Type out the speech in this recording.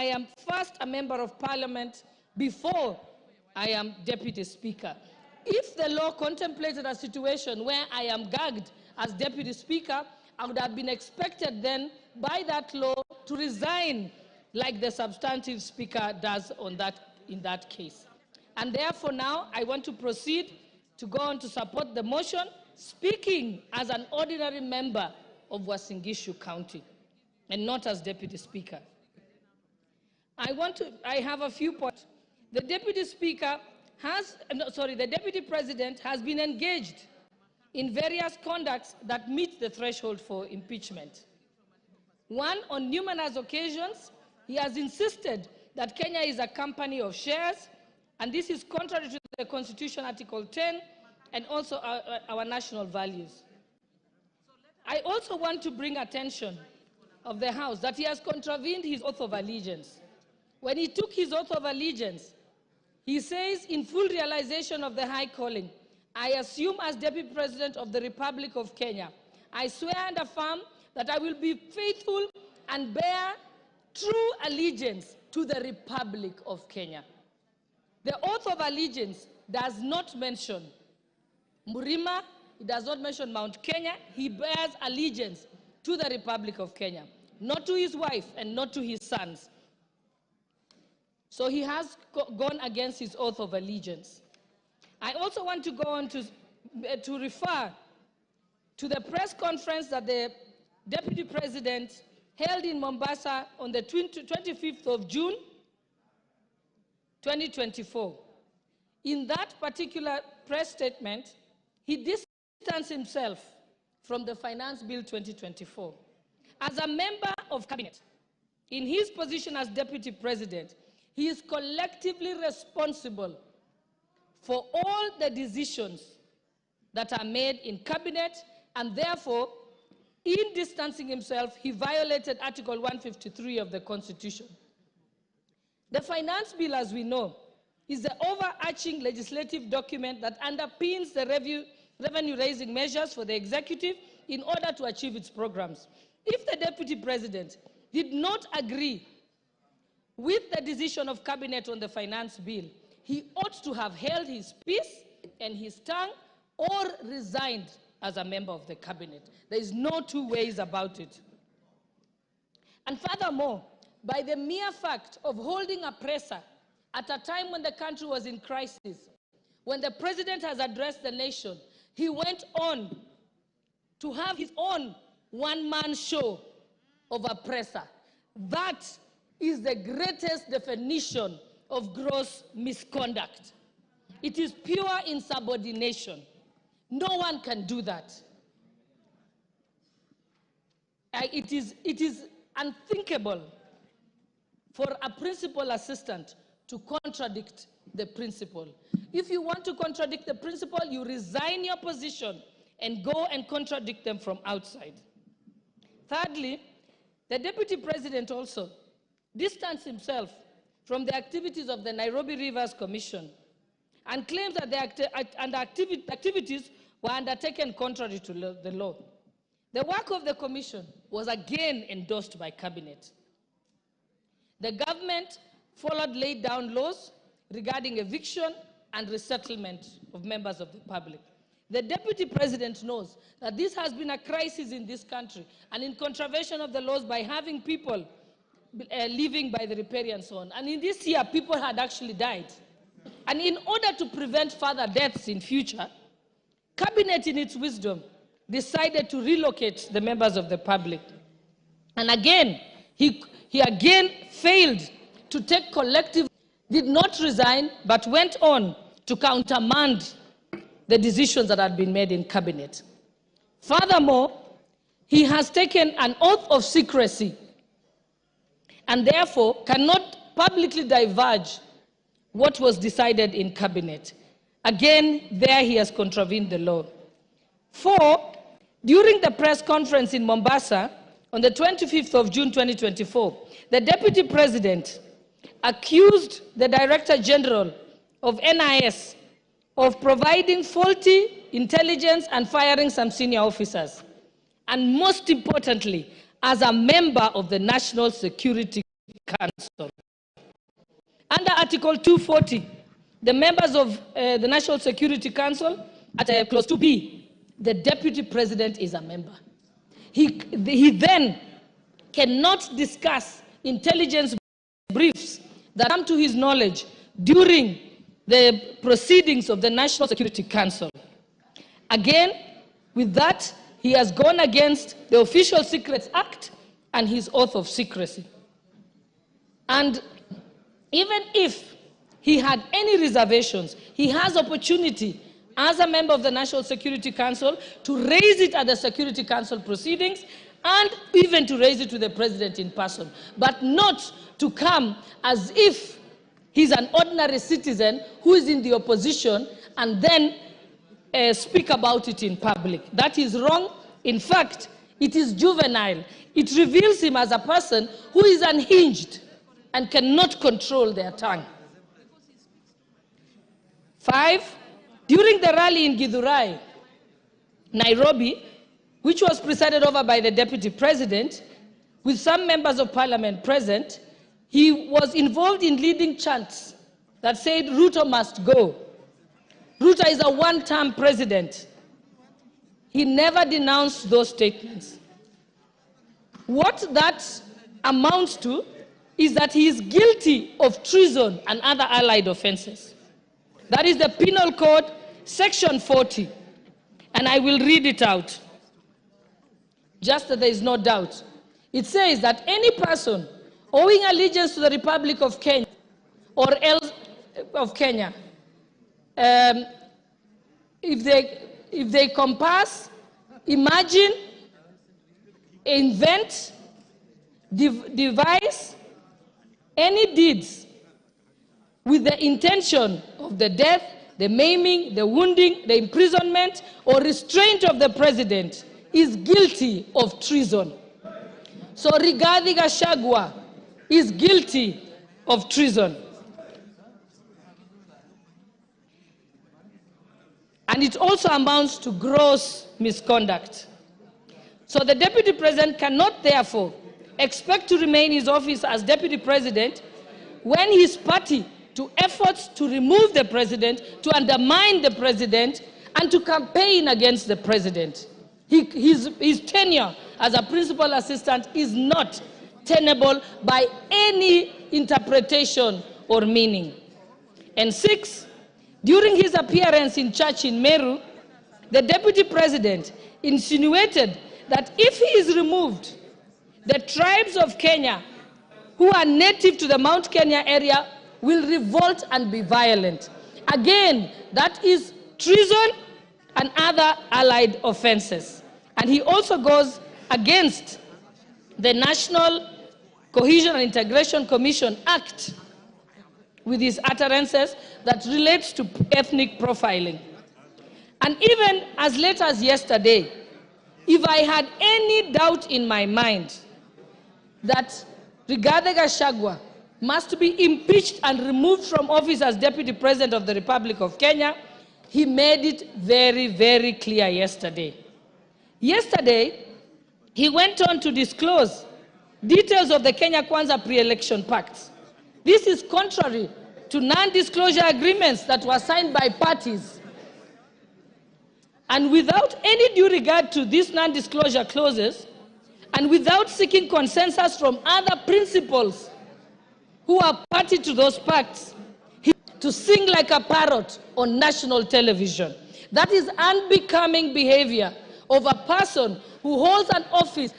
I am first a member of parliament before I am deputy speaker. If the law contemplated a situation where I am gagged as deputy speaker, I would have been expected then by that law to resign like the substantive speaker does in that case. And therefore now I want to proceed to go on to support the motion, speaking as an ordinary member of Uasin-Gishu County and not as deputy speaker. I have a few points. The deputy president has been engaged in various conducts that meet the threshold for impeachment. One, on numerous occasions, he has insisted that Kenya is a company of shares, and this is contrary to the Constitution, Article 10, and also our national values. I also want to bring attention of the House that he has contravened his oath of allegiance. When he took his oath of allegiance, he says, in full realization of the high calling, I assume as Deputy President of the Republic of Kenya, I swear and affirm that I will be faithful and bear true allegiance to the Republic of Kenya. The oath of allegiance does not mention Murima, it does not mention Mount Kenya. He bears allegiance to the Republic of Kenya, not to his wife and not to his sons. So he has gone against his oath of allegiance. I also want to go on to refer to the press conference that the Deputy President held in Mombasa on the 25th of June, 2024. In that particular press statement, he distanced himself from the Finance Bill 2024. As a member of cabinet, in his position as Deputy President, he is collectively responsible for all the decisions that are made in cabinet, and therefore, in distancing himself, he violated Article 153 of the Constitution. The Finance Bill, as we know, is the overarching legislative document that underpins the revenue-raising measures for the executive in order to achieve its programs. If the Deputy President did not agree with the decision of cabinet on the Finance Bill, he ought to have held his peace and his tongue or resigned as a member of the cabinet. There is no two ways about it. And furthermore, by the mere fact of holding a presser at a time when the country was in crisis, when the president has addressed the nation, he went on to have his own one-man show of a presser. That is the greatest definition of gross misconduct. It is pure insubordination. No one can do that. It is unthinkable for a principal assistant to contradict the principal. If you want to contradict the principal, you resign your position and go and contradict them from outside. Thirdly, the Deputy President also distanced himself from the activities of the Nairobi Rivers Commission and claims that the activities were undertaken contrary to the law. The work of the commission was again endorsed by cabinet. The government followed laid down laws regarding eviction and resettlement of members of the public. The Deputy President knows that this has been a crisis in this country and in contravention of the laws by having people living by the riparian zone. And in this year, people had actually died. And in order to prevent further deaths in future, cabinet in its wisdom decided to relocate the members of the public. And again, he again failed to take collective, did not resign, but went on to countermand the decisions that had been made in cabinet. Furthermore, he has taken an oath of secrecy and therefore cannot publicly divulge what was decided in cabinet. Again, there he has contravened the law. 4, during the press conference in Mombasa on the 25th of June 2024, the Deputy President accused the Director General of NIS of providing faulty intelligence and firing some senior officers, and most importantly, as a member of the National Security Council. Council. Under Article 240, the members of the National Security Council, at clause 2B, the Deputy President is a member. He then cannot discuss intelligence briefs that come to his knowledge during the proceedings of the National Security Council. Again, with that, he has gone against the Official Secrets Act and his oath of secrecy. And even if he had any reservations, he has opportunity as a member of the National Security Council to raise it at the Security Council proceedings and even to raise it to the President in person, but not to come as if he's an ordinary citizen who is in the opposition and then speak about it in public. That is wrong. In fact, it is juvenile. It reveals him as a person who is unhinged and cannot control their tongue. 5, during the rally in Githurai, Nairobi, which was presided over by the Deputy President, with some members of Parliament present, he was involved in leading chants that said, Ruto must go. Ruto is a one-term president. He never denounced those statements. What that amounts to is that he is guilty of treason and other allied offenses. That is the Penal Code, Section 40. And I will read it out, just that there is no doubt. It says that any person owing allegiance to the Republic of Kenya or else of Kenya, if they compass, imagine, invent, devise any deeds with the intention of the death, the maiming, the wounding, the imprisonment, or restraint of the president is guilty of treason. So Rigathi Gachagua is guilty of treason. And it also amounts to gross misconduct. So the Deputy President cannot therefore expect to remain in his office as Deputy President when his party to efforts to remove the President, to undermine the President, and to campaign against the President. His tenure as a principal assistant is not tenable by any interpretation or meaning. And 6, during his appearance in church in Meru, the Deputy President insinuated that if he is removed, the tribes of Kenya who are native to the Mount Kenya area will revolt and be violent. Again, that is treason and other allied offenses. And he also goes against the National Cohesion and Integration Commission Act with his utterances that relates to ethnic profiling. And even as late as yesterday, if I had any doubt in my mind that Rigathi Gachagua must be impeached and removed from office as Deputy President of the Republic of Kenya, he made it very, very clear yesterday. Yesterday, he went on to disclose details of the Kenya Kwanza pre-election pacts. This is contrary to non-disclosure agreements that were signed by parties. And without any due regard to these non-disclosure clauses, and without seeking consensus from other principals who are party to those pacts, to sing like a parrot on national television. That is unbecoming behavior of a person who holds an office